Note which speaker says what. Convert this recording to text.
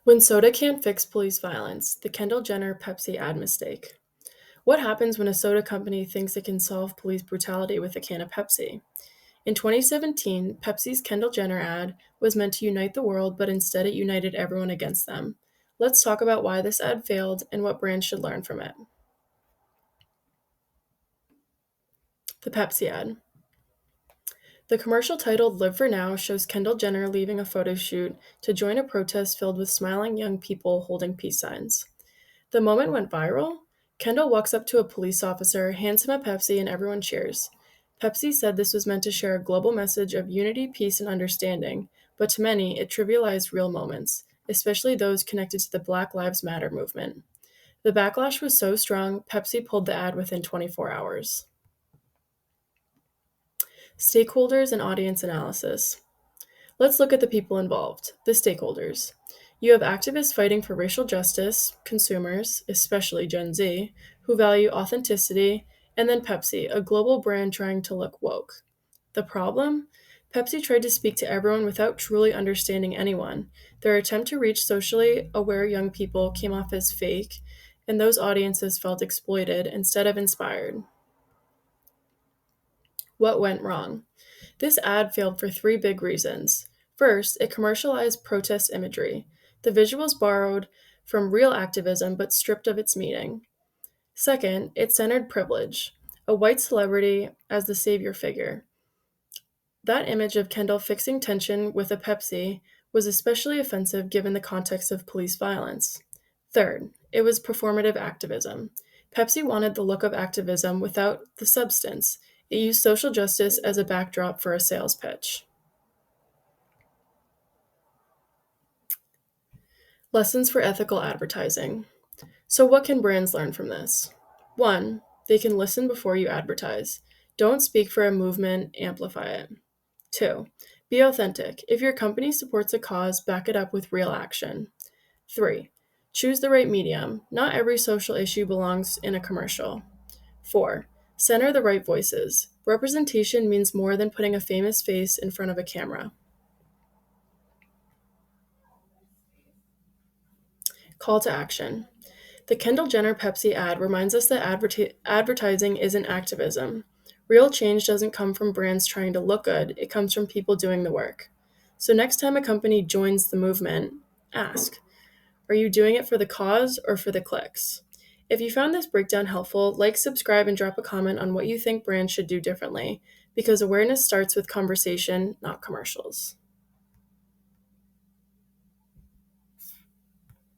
Speaker 1: When soda can't fix police violence, the Kendall Jenner Pepsi ad mistake. What happens when a soda company thinks it can solve police brutality with a can of Pepsi? In 2017, Pepsi's Kendall Jenner ad was meant to unite the world, but instead it united everyone against them. Let's talk about why this ad failed and what brands should learn from it. The Pepsi ad. The commercial titled Live for Now shows Kendall Jenner leaving a photo shoot to join a protest filled with smiling young people holding peace signs. The moment went viral. Kendall walks up to a police officer, hands him a Pepsi, and everyone cheers. Pepsi said this was meant to share a global message of unity, peace, and understanding, but to many, it trivialized real moments, especially those connected to the Black Lives Matter movement. The backlash was so strong, Pepsi pulled the ad within 24 hours. Stakeholders and audience analysis. Let's look at the people involved, the stakeholders. You have activists fighting for racial justice, consumers, especially Gen Z, who value authenticity, and then Pepsi, a global brand trying to look woke. The problem? Pepsi tried to speak to everyone without truly understanding anyone. Their attempt to reach socially aware young people came off as fake, and those audiences felt exploited instead of inspired. What went wrong? This ad failed for three big reasons. First, it commercialized protest imagery. The visuals borrowed from real activism but stripped of its meaning. Second, it centered privilege, a white celebrity as the savior figure. That image of Kendall fixing tension with a Pepsi was especially offensive given the context of police violence. Third, it was performative activism. Pepsi wanted the look of activism without the substance. It used social justice as a backdrop for a sales pitch. Lessons for ethical advertising. So, what can brands learn from this? One, they can listen before you advertise. Don't speak for a movement, amplify it. Two, be authentic. If your company supports a cause, back it up with real action. Three, choose the right medium. Not every social issue belongs in a commercial. Four, center the right voices. Representation means more than putting a famous face in front of a camera. Call to action. The Kendall Jenner Pepsi ad reminds us that advertising isn't activism. Real change doesn't come from brands trying to look good, it comes from people doing the work. So, next time a company joins the movement, ask, are you doing it for the cause or for the clicks? If you found this breakdown helpful, like, subscribe, and drop a comment on what you think brands should do differently, because awareness starts with conversation, not commercials.